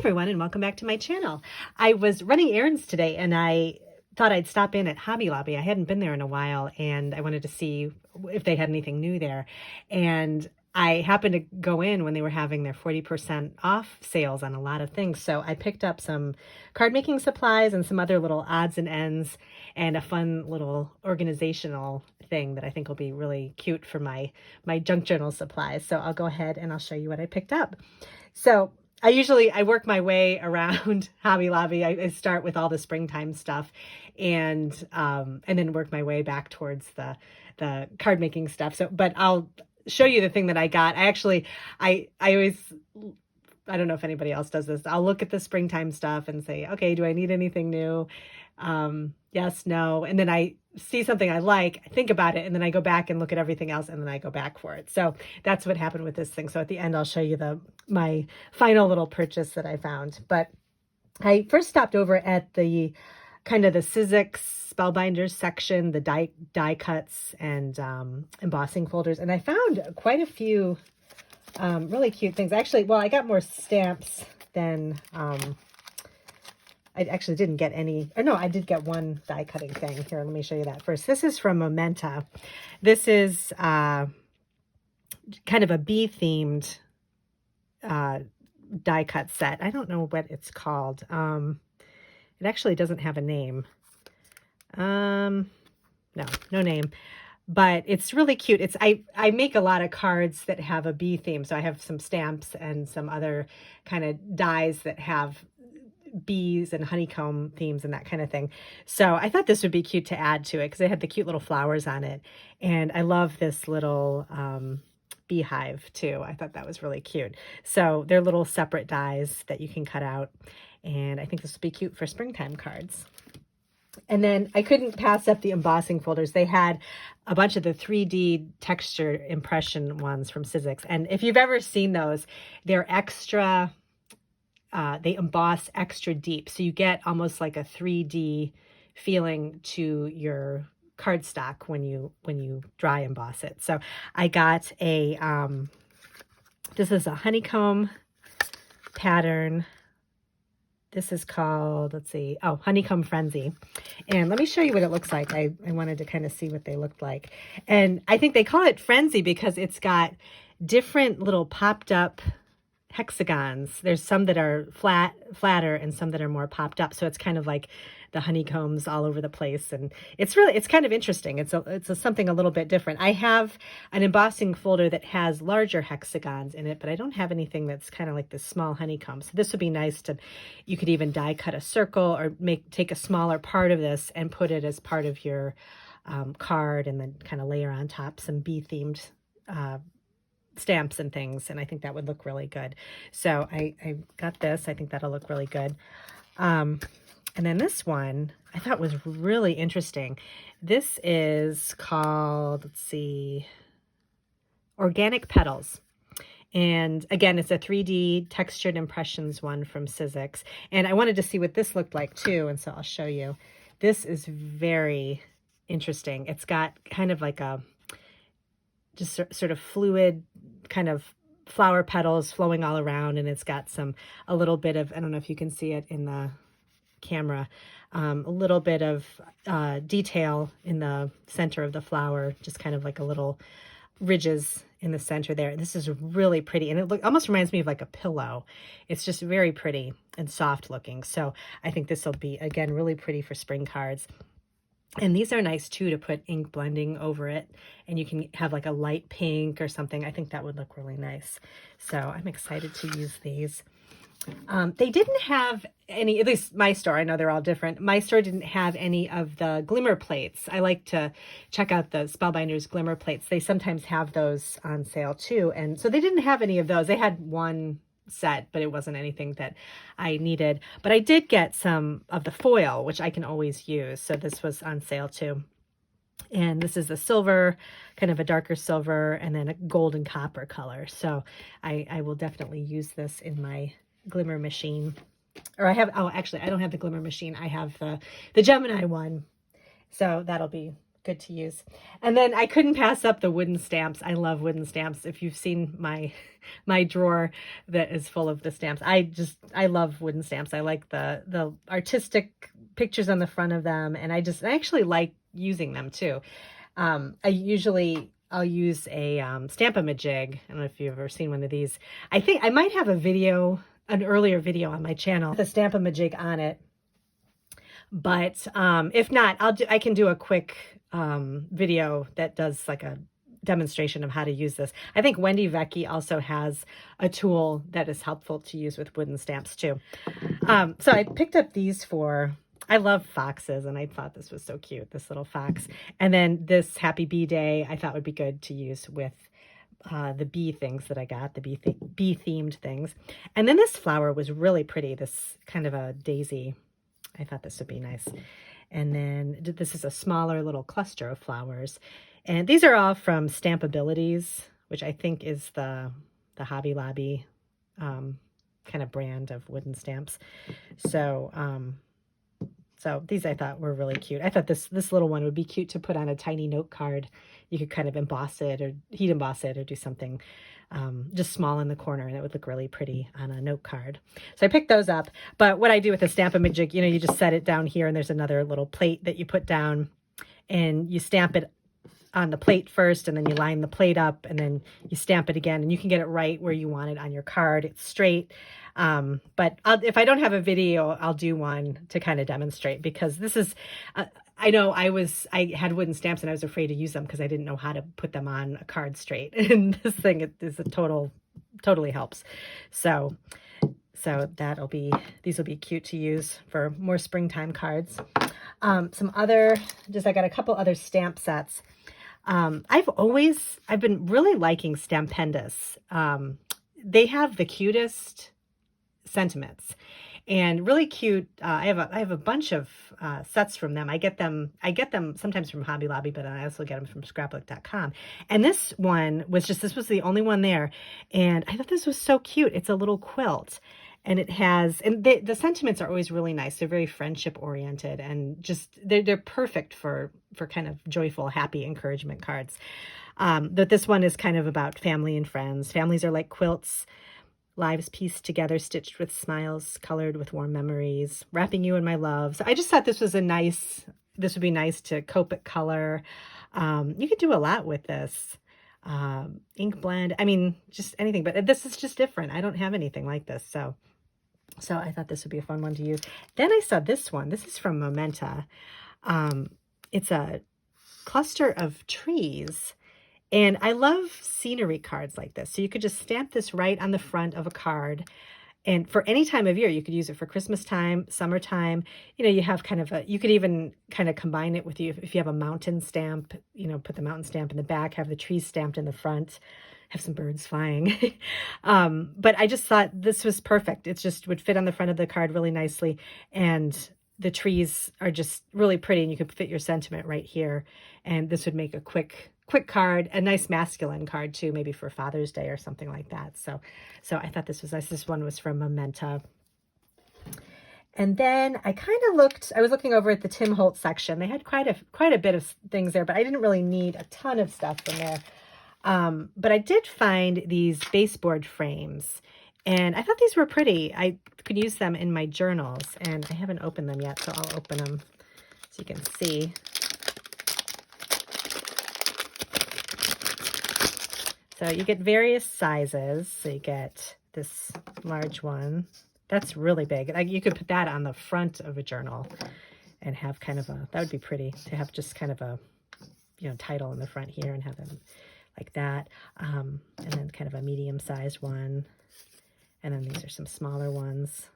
everyone, and welcome back to my channel. I was running errands today and I thought I'd stop in at Hobby Lobby. I hadn't been there in a while and I wanted to see if they had anything new there. And I happened to go in when they were having their 40% off sales on a lot of things. So I picked up some card making supplies and some other little odds and ends and a fun little organizational thing that I think will be really cute for my junk journal supplies. So I'll go ahead and I'll show you what I picked up. So I work my way around Hobby Lobby. I start with all the springtime stuff and then work my way back towards the card making stuff. So, but I'll show you the thing that I got. I always, I don't know if anybody else does this. I'll look at the springtime stuff and say, okay, do I need anything new? Yes, no. And then I see something I like, I think about it, and then I go back and look at everything else, and then I go back for it. So that's what happened with this thing. So at the end, I'll show you my final little purchase that I found. But I first stopped over at the kind of the Sizzix Spellbinders section, the die cuts and embossing folders. And I found quite a few really cute things. Actually, well, I got more stamps than I actually didn't get any, or no, I did get one die cutting thing. Here, let me show you that first. This is from Momenta. This is kind of a bee themed die cut set. I don't know what it's called. It actually doesn't have a name. No name, but it's really cute. I make a lot of cards that have a bee theme. So I have some stamps and some other kind of dies that have bees and honeycomb themes and that kind of thing. So I thought this would be cute to add to it because they had the cute little flowers on it. And I love this little beehive too. I thought that was really cute. So they're little separate dies that you can cut out. And I think this will be cute for springtime cards. And then I couldn't pass up the embossing folders. They had a bunch of the 3D texture impression ones from Sizzix. And if you've ever seen those, they're extra, they emboss extra deep. So you get almost like a 3D feeling to your cardstock when you dry emboss it. So I got a, this is a honeycomb pattern. This is called, let's see, oh, Honeycomb Frenzy. And let me show you what it looks like. I wanted to kind of see what they looked like. And I think they call it Frenzy because it's got different little popped up hexagons. There's some that are flatter and some that are more popped up. So it's kind of like the honeycombs all over the place. And it's kind of interesting. It's something a little bit different. I have an embossing folder that has larger hexagons in it, but I don't have anything that's kind of like this small honeycomb. So this would be nice you could even die cut a circle or take a smaller part of this and put it as part of your card and then kind of layer on top some bee themed stamps and things. And I think that would look really good. So I got this. I think that'll look really good. And then this one I thought was really interesting. This is called, let's see, Organic Petals. And again, it's a 3D textured impressions one from Sizzix. And I wanted to see what this looked like too. And so I'll show you. This is very interesting. It's got kind of like a just sort of fluid kind of flower petals flowing all around. And it's got a little bit of, I don't know if you can see it in the camera, a little bit of detail in the center of the flower, just kind of like a little ridges in the center there. This is really pretty, and it almost reminds me of like a pillow. It's just very pretty and soft looking. So I think this will be, again, really pretty for spring cards. And these are nice too to put ink blending over it, and you can have like a light pink or something. I think that would look really nice. So I'm excited to use these. They didn't have any, at least my store, I know they're all different. My store didn't have any of the Glimmer Plates. I like to check out the Spellbinders Glimmer Plates. They sometimes have those on sale too. And so they didn't have any of those. They had one set, but it wasn't anything that I needed. But I did get some of the foil, which I can always use. So this was on sale too. And this is the silver, kind of a darker silver, and then a gold and copper color. So I will definitely use this in my Glimmer machine. Or I don't have the Glimmer machine. I have the Gemini one. So that'll be good to use. And then I couldn't pass up the wooden stamps. I love wooden stamps. If you've seen my drawer that is full of the stamps, I love wooden stamps. I like the artistic pictures on the front of them, and I actually like using them too. I'll use a Stamp-A-Majig. I don't know if you've ever seen one of these. I think I might have an earlier video on my channel with a Stamp-A-Majig on it. But if not, I can do a quick video that does like a demonstration of how to use this. I think Wendy Vecchi also has a tool that is helpful to use with wooden stamps too. So I picked up these I love foxes, and I thought this was so cute, this little fox. And then this Happy Bee Day I thought would be good to use with the bee things that I got, the bee themed things. And then this flower was really pretty, this kind of a daisy. I thought this would be nice. And then this is a smaller little cluster of flowers. And these are all from Stampabilities, which I think is the Hobby Lobby kind of brand of wooden stamps. So these I thought were really cute. I thought this little one would be cute to put on a tiny note card. You could kind of emboss it or heat emboss it or do something just small in the corner, and it would look really pretty on a note card. So I picked those up. But what I do with the Stamp-A-Majig, you just set it down here, and there's another little plate that you put down, and you stamp it on the plate first, and then you line the plate up, and then you stamp it again, and you can get it right where you want it on your card. It's straight. But if I don't have a video, I'll do one to kind of demonstrate, because this is, I know I had wooden stamps and I was afraid to use them because I didn't know how to put them on a card straight. And this thing is totally helps. So these will be cute to use for more springtime cards. I got a couple other stamp sets. I've been really liking Stampendous. They have the cutest sentiments and really cute. I have a bunch of sets from them. I get them sometimes from Hobby Lobby, but I also get them from scrapbook.com. And this was the only one there. And I thought this was so cute. It's a little quilt, and the sentiments are always really nice. They're very friendship oriented, and just they're perfect for kind of joyful, happy encouragement cards. But this one is kind of about family and friends. Families are like quilts, lives pieced together, stitched with smiles, colored with warm memories, wrapping you in my love. So I just thought this would be nice to Copic color. You could do a lot with this. Ink blend, I mean, just anything, but this is just different. I don't have anything like this. So I thought this would be a fun one to use. Then I saw this one. This is from Momenta. It's a cluster of trees. And I love scenery cards like this. So you could just stamp this right on the front of a card. And for any time of year, you could use it for Christmas time, summertime. You have you could even kind of combine it with if you have a mountain stamp, put the mountain stamp in the back, have the trees stamped in the front, have some birds flying. But I just thought this was perfect. It just would fit on the front of the card really nicely. And the trees are just really pretty, and you could fit your sentiment right here. And this would make a quick card, a nice masculine card too, maybe for Father's Day or something like that. So I thought this was nice. This one was from Momenta. And then I was looking over at the Tim Holtz section. They had quite a bit of things there, but I didn't really need a ton of stuff from there. But I did find these baseboard frames, and I thought these were pretty. I could use them in my journals, and I haven't opened them yet, so I'll open them so you can see. So you get various sizes. So you get this large one. That's really big. You could put that on the front of a journal and have that would be pretty to have just kind of a, title in the front here and have them like that. And then kind of a medium-sized one. And then these are some smaller ones.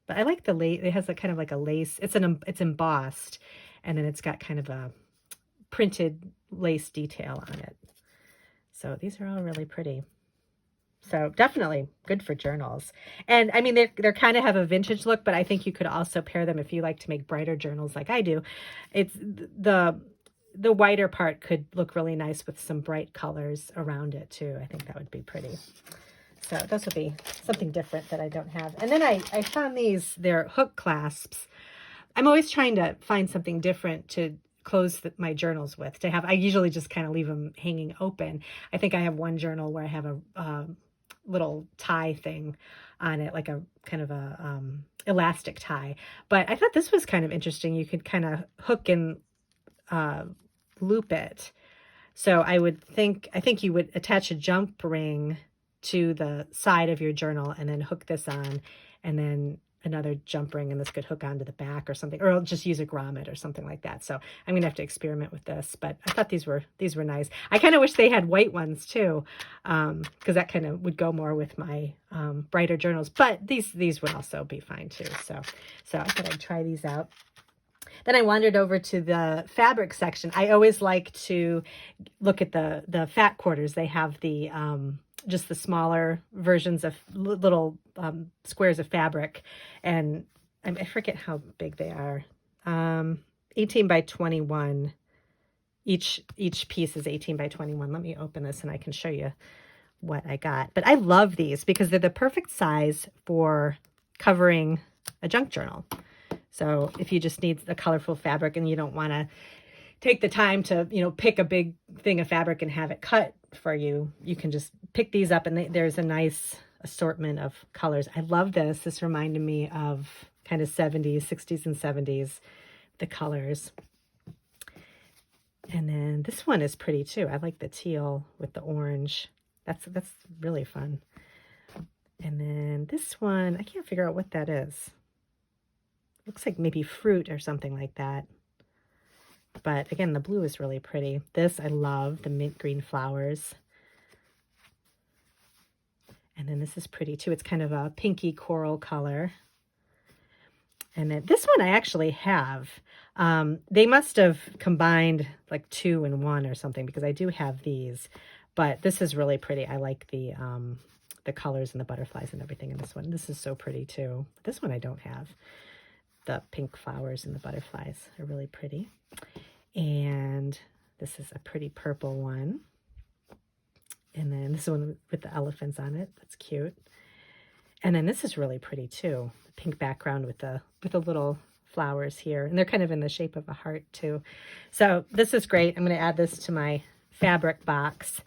But I like the lace. It has kind of like a lace. It's embossed, and then it's got kind of a printed lace detail on it. So these are all really pretty. So definitely good for journals. And I mean, they're kind of have a vintage look, but I think you could also pair them if you like to make brighter journals like I do. It's the whiter part could look really nice with some bright colors around it too. I think that would be pretty. So this would be something different that I don't have. And then I found they're hook clasps. I'm always trying to find something different to close my journals with. I usually just kind of leave them hanging open. I think I have one journal where I have a little tie thing on it, like a kind of a elastic tie. But I thought this was kind of interesting. You could kind of hook and loop it. So I think you would attach a jump ring to the side of your journal and then hook this on, and then another jump ring, and this could hook onto the back or something, or I'll just use a grommet or something like that. So I'm gonna have to experiment with this, but I thought these were nice. I kind of wish they had white ones too, because that kind of would go more with my brighter journals, but these would also be fine too. So I thought I'd try these out. Then I wandered over to the fabric section. I always like to look at the fat quarters. They have the just the smaller versions of little squares of fabric, and I forget how big they are. 18 by 21. Each piece is 18 by 21. Let me open this and I can show you what I got. But I love these because they're the perfect size for covering a junk journal. So if you just need a colorful fabric and you don't want to take the time to, pick a big thing of fabric and have it cut for you, you can just pick these up, and there's a nice assortment of colors. I love this. This reminded me of kind of 70s, 60s and 70s, the colors. And then this one is pretty too. I like the teal with the orange. That's really fun. And then this one, I can't figure out what that is. Looks like maybe fruit or something like that. But again, the blue is really pretty. This I love, the mint green flowers. And then this is pretty too. It's kind of a pinky coral color. And then this one I actually have. They must have combined like 2 in 1 or something, because I do have these. But this is really pretty. I like the colors and the butterflies and everything in this one. This is so pretty too. This one I don't have. The pink flowers and the butterflies are really pretty. And this is a pretty purple one. And then this one with the elephants on it. That's cute. And then this is really pretty too. The pink background with the little flowers here. And they're kind of in the shape of a heart too. So this is great. I'm going to add this to my fabric box.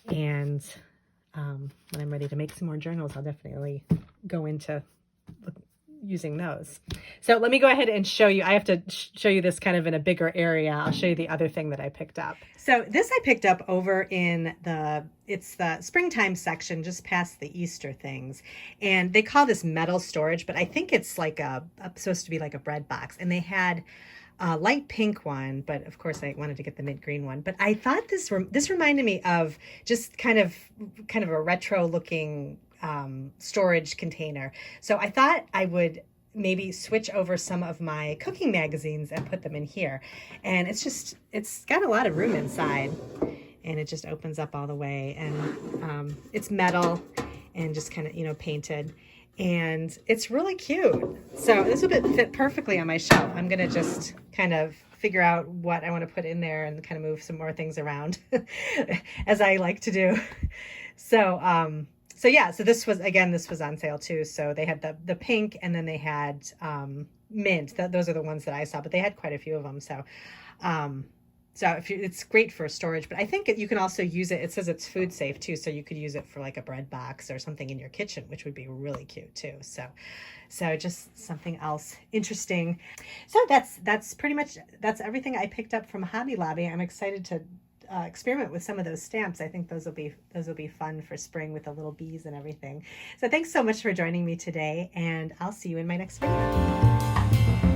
And when I'm ready to make some more journals, I'll definitely go into using those. So let me go ahead and show you. I have to show you this kind of in a bigger area. I'll show you the other thing that I picked up. So this I picked up over in it's the springtime section, just past the Easter things. And they call this metal storage, but I think it's like supposed to be like a bread box. And they had a light pink one, but of course I wanted to get the mint green one. But I thought this reminded me of just kind of a retro looking storage container. So I thought I would maybe switch over some of my cooking magazines and put them in here. And it's got a lot of room inside, and it just opens up all the way, and it's metal and just kind of, painted, and it's really cute. So this would fit perfectly on my shelf. I'm going to just kind of figure out what I want to put in there and kind of move some more things around as I like to do. So yeah, so this was on sale too. So they had the pink, and then they had mint. Those are the ones that I saw, but they had quite a few of them. So it's great for storage, but I think you can also use it. It says it's food safe too, so you could use it for like a bread box or something in your kitchen, which would be really cute too. So just something else interesting. So that's pretty much everything I picked up from Hobby Lobby. I'm excited to experiment with some of those stamps. I think those will be fun for spring with the little bees and everything. So thanks so much for joining me today, and I'll see you in my next video.